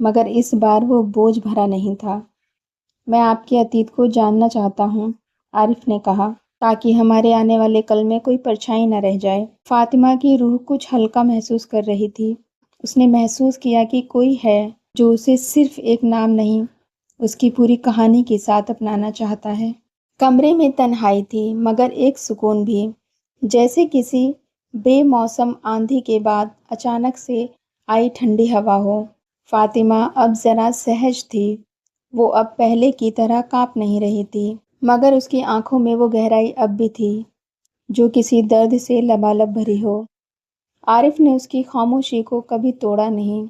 مگر اس بار وہ بوجھ بھرا نہیں تھا۔ میں آپ کے عتیت کو جاننا چاہتا ہوں، عارف نے کہا، تاکہ ہمارے آنے والے کل میں کوئی پرچھائی نہ رہ جائے۔ فاطمہ کی روح کچھ ہلکا محسوس کر رہی تھی۔ اس نے محسوس کیا کہ کوئی ہے جو اسے صرف ایک نام نہیں، اس کی پوری کہانی کے ساتھ اپنانا چاہتا ہے۔ کمرے میں تنہائی تھی، مگر ایک سکون بھی، جیسے کسی بے موسم آندھی کے بعد اچانک سے آئی ٹھنڈی ہوا ہو۔ فاطمہ اب ذرا سہج تھی، وہ اب پہلے کی طرح کانپ نہیں رہی تھی، مگر اس کی آنکھوں میں وہ گہرائی اب بھی تھی جو کسی درد سے لبالب بھری ہو۔ عارف نے اس کی خاموشی کو کبھی توڑا نہیں،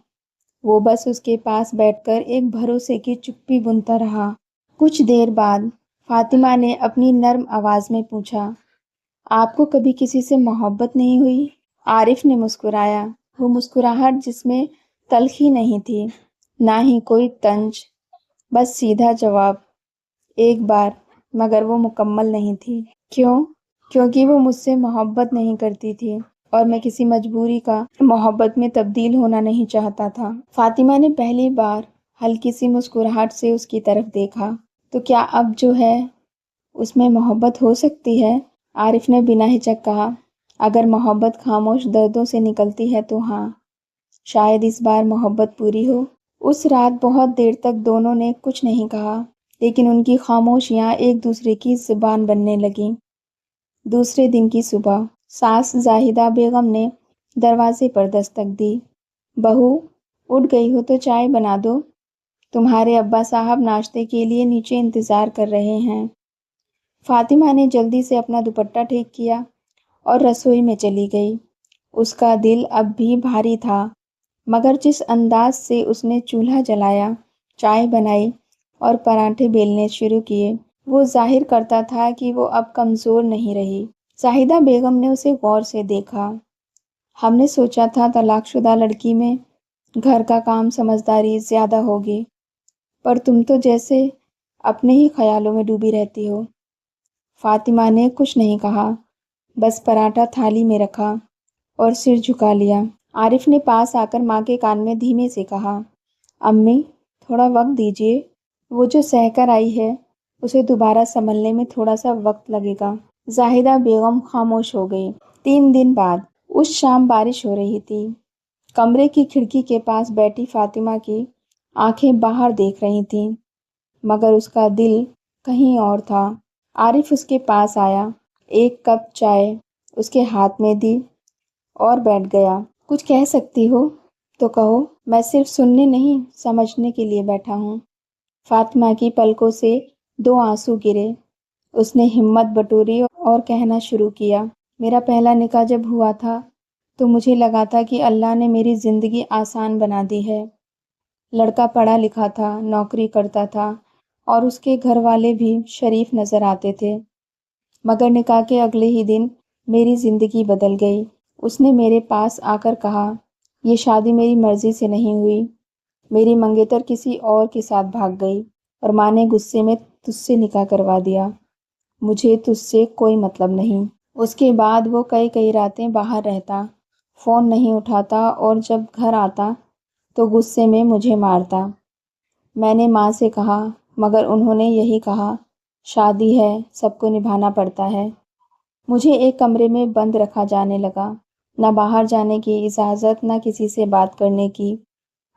وہ بس اس کے پاس بیٹھ کر ایک بھروسے کی چپی بنتا رہا۔ کچھ دیر بعد فاطمہ نے اپنی نرم آواز میں پوچھا، آپ کو کبھی کسی سے محبت نہیں ہوئی؟ عارف نے مسکرایا، وہ مسکراہٹ جس میں تلخی نہیں تھی، نہ ہی کوئی طنز، بس سیدھا جواب، ایک بار، مگر وہ مکمل نہیں تھی۔ کیوں؟ کیونکہ وہ مجھ سے محبت نہیں کرتی تھی، اور میں کسی مجبوری کا محبت میں تبدیل ہونا نہیں چاہتا تھا۔ فاطمہ نے پہلی بار ہلکی سی مسکراہٹ سے اس کی طرف دیکھا۔ تو کیا اب جو ہے اس میں محبت ہو سکتی ہے؟ عارف نے بنا ہچک کہا، اگر محبت خاموش دردوں سے نکلتی ہے تو ہاں، شاید اس بار محبت پوری ہو۔ اس رات بہت دیر تک دونوں نے کچھ نہیں کہا، لیکن ان کی خاموشیاں ایک دوسرے کی زبان بننے لگیں۔ دوسرے دن کی صبح ساس زاہدہ بیگم نے دروازے پر دستک دی۔ بہو، اٹھ گئی ہو تو چائے بنا دو، تمہارے ابا صاحب ناشتے کے لیے نیچے انتظار کر رہے ہیں۔ فاطمہ نے جلدی سے اپنا دوپٹہ ٹھیک کیا اور رسوئی میں چلی گئی۔ اس کا دل اب بھی بھاری تھا، مگر جس انداز سے اس نے چولہا جلایا، چائے بنائی اور پراٹھے بیلنے شروع کیے، وہ ظاہر کرتا تھا کہ وہ اب کمزور نہیں رہی۔ زاہدہ بیگم نے اسے غور سے دیکھا۔ ہم نے سوچا تھا طلاق شدہ لڑکی میں گھر کا کام سمجھداری زیادہ ہوگی، پر تم تو جیسے اپنے ہی خیالوں میں ڈوبی رہتی ہو۔ فاطمہ نے کچھ نہیں کہا، بس پراٹھا تھالی میں رکھا اور سر جھکا لیا۔ عارف نے پاس آ کر ماں کے کان میں دھیمے سے کہا، امی، تھوڑا وقت دیجیے، وہ جو سہ کر آئی ہے اسے دوبارہ سنبھلنے میں تھوڑا سا وقت لگے گا۔ زاہدہ بیگم خاموش ہو گئی۔ 3 دن بعد اس شام بارش ہو رہی تھی۔ کمرے کی کھڑکی کے پاس بیٹھی فاطمہ کی آنکھیں باہر دیکھ رہی تھیں، مگر اس کا دل کہیں اور تھا۔ عارف اس کے پاس آیا، ایک کپ چائے اس کے ہاتھ میں دی اور بیٹھ گیا۔ کچھ کہہ سکتی ہو تو کہو، میں صرف سننے نہیں سمجھنے کے لیے بیٹھا ہوں۔ فاطمہ کی پلکوں سے 2 آنسو گرے۔ اس نے ہمت بٹوری اور کہنا شروع کیا، میرا پہلا نکاح جب ہوا تھا تو مجھے لگا تھا کہ اللہ نے میری زندگی آسان بنا دی ہے۔ لڑکا پڑھا لکھا تھا، نوکری کرتا تھا اور اس کے گھر والے بھی شریف نظر آتے تھے، مگر نکاح کے اگلے ہی دن میری زندگی بدل گئی۔ اس نے میرے پاس آ کر کہا، یہ شادی میری مرضی سے نہیں ہوئی، میری منگیتر کسی اور کے ساتھ بھاگ گئی اور ماں نے غصے میں تجھ سے نکاح کروا دیا، مجھے تجھ سے کوئی مطلب نہیں۔ اس کے بعد وہ کئی راتیں باہر رہتا، فون نہیں اٹھاتا اور جب گھر آتا تو غصے میں مجھے مارتا۔ میں نے ماں سے کہا، مگر انہوں نے یہی کہا، شادی ہے، سب کو نبھانا پڑتا ہے۔ مجھے ایک کمرے میں بند رکھا جانے لگا، نہ باہر جانے کی اجازت، نہ کسی سے بات کرنے کی۔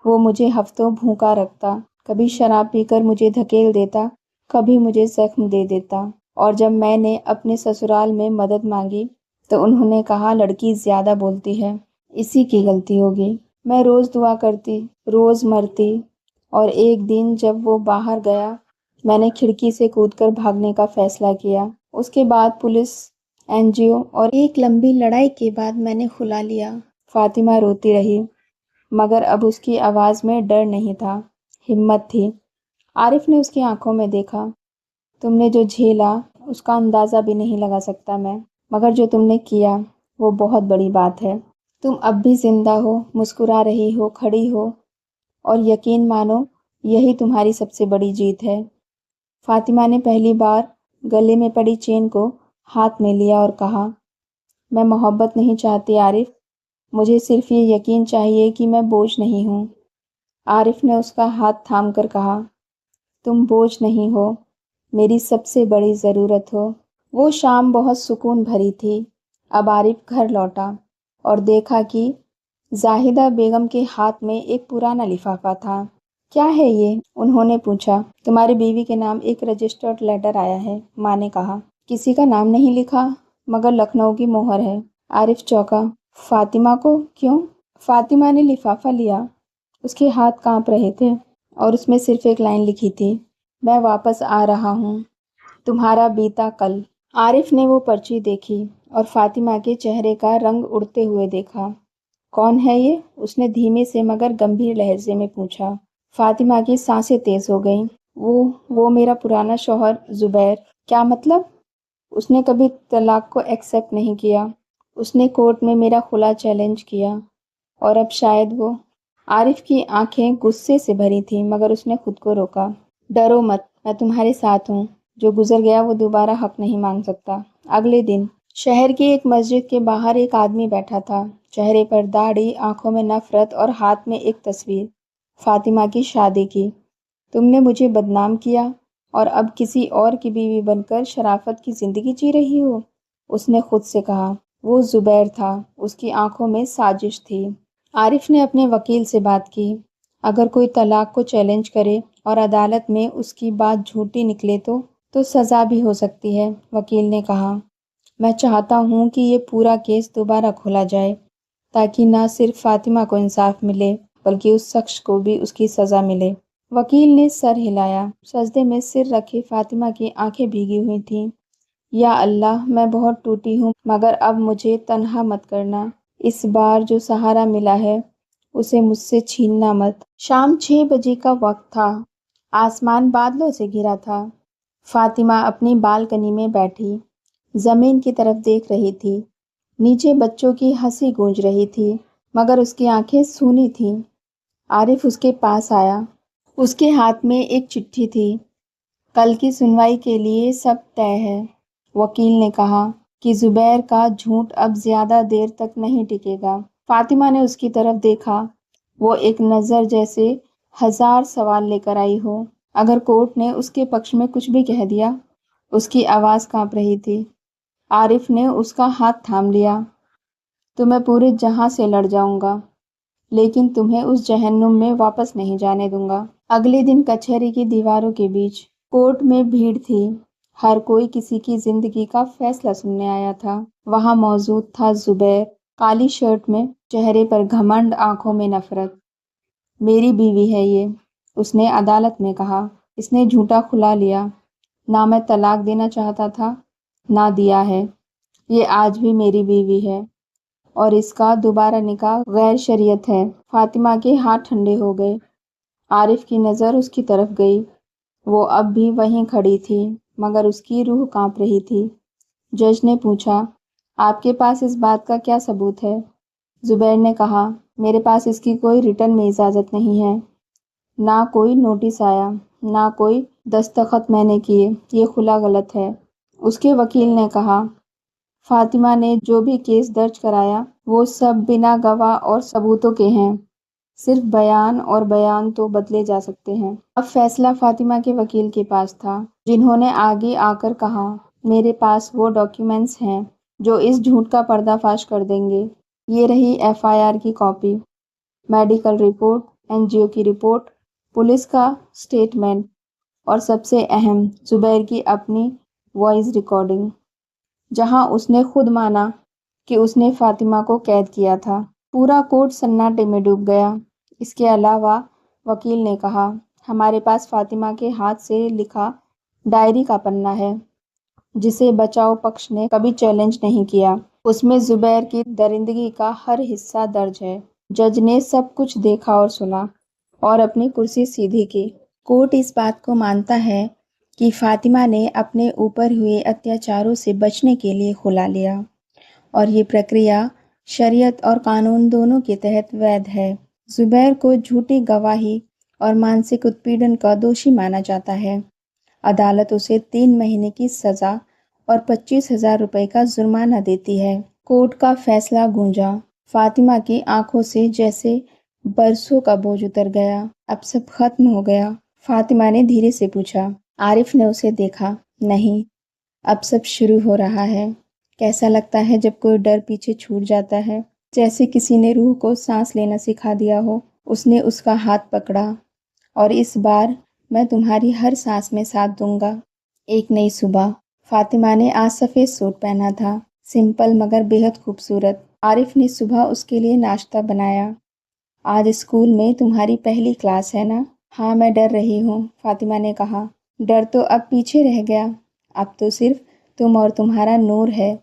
وہ مجھے ہفتوں بھوکا رکھتا، کبھی شراب پی کر مجھے دھکیل دیتا، کبھی مجھے زخم دے دیتا، اور جب میں نے اپنے سسرال میں مدد مانگی تو انہوں نے کہا لڑکی زیادہ بولتی ہے، اسی کی غلطی ہوگی۔ میں روز دعا کرتی، روز مرتی، اور ایک دن جب وہ باہر گیا میں نے کھڑکی سے کود کر بھاگنے کا فیصلہ کیا۔ اس کے بعد پولیس، NGO اور ایک لمبی لڑائی کے بعد میں نے خلا لیا۔ فاطمہ روتی رہی، مگر اب اس کی آواز میں ڈر نہیں تھا، ہمت تھی۔ عارف نے اس کی آنکھوں میں دیکھا، تم نے جو جھیلا اس کا اندازہ بھی نہیں لگا سکتا میں، مگر جو تم نے کیا وہ بہت بڑی بات ہے۔ تم اب بھی زندہ ہو، مسکرا رہی ہو، کھڑی ہو، اور یقین مانو یہی تمہاری سب سے بڑی جیت ہے۔ فاطمہ نے پہلی بار گلے میں پڑی چین کو ہاتھ میں لیا اور کہا، میں محبت نہیں چاہتی عارف، مجھے صرف یہ یقین چاہیے کہ میں بوجھ نہیں ہوں۔ عارف نے اس کا ہاتھ تھام کر کہا، تم بوجھ نہیں ہو، میری سب سے بڑی ضرورت ہو۔ وہ شام بہت سکون بھری تھی۔ اب عارف گھر لوٹا اور دیکھا کہ زاہدہ بیگم کے ہاتھ میں ایک پرانا لفافہ تھا۔ کیا ہے یہ؟ انہوں نے پوچھا۔ تمہاری بیوی کے نام ایک رجسٹرڈ لیٹر آیا ہے، ماں نے کہا۔ کسی کا نام نہیں لکھا، مگر لکھنؤ کی مہر ہے۔ عارف چونکا۔ فاطمہ کو؟ کیوں؟ فاطمہ نے لفافہ لیا۔ اس کے ہاتھ کانپ رہے تھے اور اس میں صرف ایک لائن لکھی تھی، میں واپس آ رہا ہوں، تمہارا بیتا کل۔ عارف نے وہ پرچی دیکھی اور فاطمہ کے چہرے کا رنگ اڑتے ہوئے دیکھا۔ کون ہے یہ؟ اس نے دھیمے سے مگر گمبھیر لہجے میں پوچھا۔ فاطمہ کی سانسیں تیز ہو گئیں۔ وہ میرا پرانا شوہر زبیر۔ کیا مطلب؟ اس نے کبھی طلاق کو ایکسیپٹ نہیں کیا۔ اس نے کورٹ میں میرا خلا چیلنج کیا، اور اب شاید وہ… عارف کی آنکھیں غصے سے بھری تھیں مگر اس نے خود کو روکا۔ ڈرو مت، میں تمہارے ساتھ ہوں۔ جو گزر گیا وہ دوبارہ حق نہیں مانگ سکتا۔ اگلے دن شہر کی ایک مسجد کے باہر ایک آدمی بیٹھا تھا، چہرے پر داڑھی، آنکھوں میں نفرت اور ہاتھ میں ایک تصویر، فاطمہ کی شادی کی۔ تم نے مجھے بدنام کیا اور اب کسی اور کی بیوی بن کر شرافت کی زندگی جی رہی ہو، اس نے خود سے کہا۔ وہ زبیر تھا، اس کی آنکھوں میں سازش تھی۔ عارف نے اپنے وکیل سے بات کی۔ اگر کوئی طلاق کو چیلنج کرے اور عدالت میں اس کی بات جھوٹی نکلے تو سزا بھی ہو سکتی ہے، وکیل نے کہا۔ میں چاہتا ہوں کہ یہ پورا کیس دوبارہ کھولا جائے تاکہ نہ صرف فاطمہ کو انصاف ملے بلکہ اس شخص کو بھی اس کی سزا ملے۔ وکیل نے سر ہلایا۔ سجدے میں سر رکھے فاطمہ کی آنکھیں بھیگی ہوئی تھیں۔ یا اللہ، میں بہت ٹوٹی ہوں مگر اب مجھے تنہا مت کرنا۔ اس بار جو سہارا ملا ہے اسے مجھ سے چھیننا مت۔ شام 6 بجے کا وقت تھا۔ آسمان بادلوں سے گھرا تھا۔ فاطمہ اپنی بالکنی میں بیٹھی زمین کی طرف دیکھ رہی تھی۔ نیچے بچوں کی ہنسی گونج رہی تھی مگر اس کی آنکھیں سونی تھیں۔ عارف اس کے پاس آیا۔ اس کے ہاتھ میں ایک چٹھی تھی۔ کل کی سنوائی کے لیے سب طے ہے، وکیل نے کہا کہ زبیر کا جھوٹ اب زیادہ دیر تک نہیں ٹکے گا۔ فاطمہ نے اس کی طرف دیکھا، وہ ایک نظر جیسے 1000 سوال لے کر آئی ہو۔ اگر کورٹ نے اس کے پکش میں کچھ بھی کہہ دیا؟ اس کی آواز کانپ رہی تھی۔ عارف نے اس کا ہاتھ تھام لیا۔ تو میں پورے جہاں سے لڑ جاؤں گا لیکن تمہیں اس جہنم میں واپس نہیں جانے دوں گا۔ اگلے دن کچہری کی دیواروں کے بیچ کورٹ میں بھیڑ تھی۔ ہر کوئی کسی کی زندگی کا فیصلہ سننے آیا تھا۔ وہاں موجود تھا زبیر، کالی شرٹ میں، چہرے پر گھمنڈ، آنکھوں میں نفرت۔ میری بیوی ہے یہ، اس نے عدالت میں کہا۔ اس نے جھوٹا کھلا لیا۔ نہ میں طلاق دینا چاہتا تھا، نہ دیا ہے۔ یہ آج بھی میری بیوی ہے اور اس کا دوبارہ نکاح غیر شرعیت ہے۔ فاطمہ کے ہاتھ ٹھنڈے ہو گئے۔ عارف کی نظر اس کی طرف گئی۔ وہ اب بھی وہیں کھڑی تھی مگر اس کی روح کانپ رہی تھی۔ جج نے پوچھا، آپ کے پاس اس بات کا کیا ثبوت ہے؟ زبیر نے کہا، میرے پاس اس کی کوئی ریٹن میں اجازت نہیں ہے، نہ کوئی نوٹس آیا، نہ کوئی دستخط میں نے کیے، یہ خلا غلط ہے۔ اس کے وکیل نے کہا، فاطمہ نے جو بھی کیس درج کرایا وہ سب بنا گواہ اور ثبوتوں کے ہیں، صرف بیان، اور بیان تو بدلے جا سکتے ہیں۔ اب فیصلہ فاطمہ کے وکیل کے پاس تھا، جنہوں نے آگے آ کر کہا، میرے پاس وہ ڈاکیومنٹس ہیں جو اس جھوٹ کا پردہ فاش کر دیں گے۔ یہ رہی FIR کی کاپی، میڈیکل رپورٹ، NGO کی رپورٹ، پولیس کا سٹیٹمنٹ اور سب سے اہم زبیر کی اپنی وائس ریکارڈنگ، جہاں اس نے خود مانا کہ اس نے فاطمہ کو قید کیا تھا۔ پورا کورٹ سناٹے میں ڈوب گیا۔ اس کے علاوہ، وکیل نے کہا، ہمارے پاس فاطمہ کے ہاتھ سے لکھا ڈائری کا پنہ ہے جسے بچاؤ پکش نے کبھی چیلنج نہیں کیا۔ اس میں زبیر کی درندگی کا ہر حصہ درج ہے۔ جج نے سب کچھ دیکھا اور سنا اور اپنی کرسی سیدھی کی۔ کورٹ اس بات کو مانتا ہے کہ فاطمہ نے اپنے اوپر ہوئے اتیاچاروں سے بچنے کے لیے خلا لیا اور یہ پرکریا شریعت اور قانون دونوں کے تحت ویدھ ہے۔ زبیر کو جھوٹی گواہی اور مانسک اتپیڑن کا دوشی مانا جاتا ہے۔ عدالت اسے 3 مہینے کی سزا اور 25,000 روپے کا جرمانہ دیتی ہے۔ کورٹ کا فیصلہ گونجا۔ فاطمہ کی آنکھوں سے جیسے برسوں کا بوجھ اتر گیا، اب سب ختم ہو گیا؟ فاطمہ نے دھیرے سے پوچھا۔ عارف نے اسے دیکھا۔ نہیں، اب سب شروع ہو رہا ہے۔ کیسا لگتا ہے جب کوئی ڈر پیچھے چھوٹ جاتا ہے، جیسے کسی نے روح کو سانس لینا سکھا دیا ہو۔ اس نے اس کا ہاتھ پکڑا۔ اور اس بار میں تمہاری ہر سانس میں ساتھ دوں گا۔ ایک نئی صبح۔ فاطمہ نے آج سفید سوٹ پہنا تھا، سمپل مگر بےحد خوبصورت۔ عارف نے صبح اس کے لیے ناشتہ بنایا۔ آج اسکول میں تمہاری پہلی کلاس ہے نا؟ ہاں، میں ڈر رہی ہوں، فاطمہ نے کہا۔ ڈر تو اب پیچھے رہ گیا، اب تو صرف تم اور تمہارا نور ہے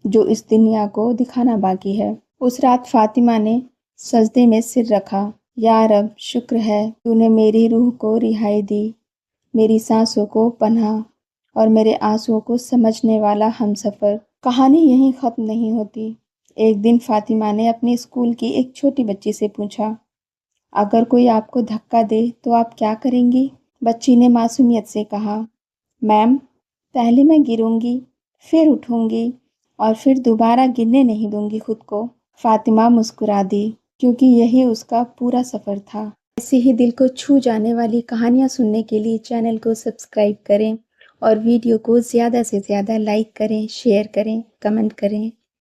جو اس دنیا کو دکھانا باقی ہے۔ اس رات فاطمہ نے سجدے میں سر رکھا۔ یا رب، شکر ہے تو نے میری روح کو رہائی دی، میری سانسوں کو پناہ اور میرے آنسوؤں کو سمجھنے والا ہمسفر۔ کہانی یہیں ختم نہیں ہوتی۔ ایک دن فاطمہ نے اپنے اسکول کی ایک چھوٹی بچی سے پوچھا، اگر کوئی آپ کو دھکا دے تو آپ کیا کریں گی؟ بچی نے معصومیت سے کہا، میم، پہلے میں گروں گی، پھر اٹھوں گی اور پھر دوبارہ گرنے نہیں دوں گی خود کو۔ فاطمہ مسکرا دی، کیونکہ یہی اس کا پورا سفر تھا۔ ایسے ہی دل کو چھو جانے والی کہانیاں سننے کے لیے چینل کو سبسکرائب کریں اور ویڈیو کو زیادہ سے زیادہ لائک کریں، شیئر کریں، کمنٹ کریں۔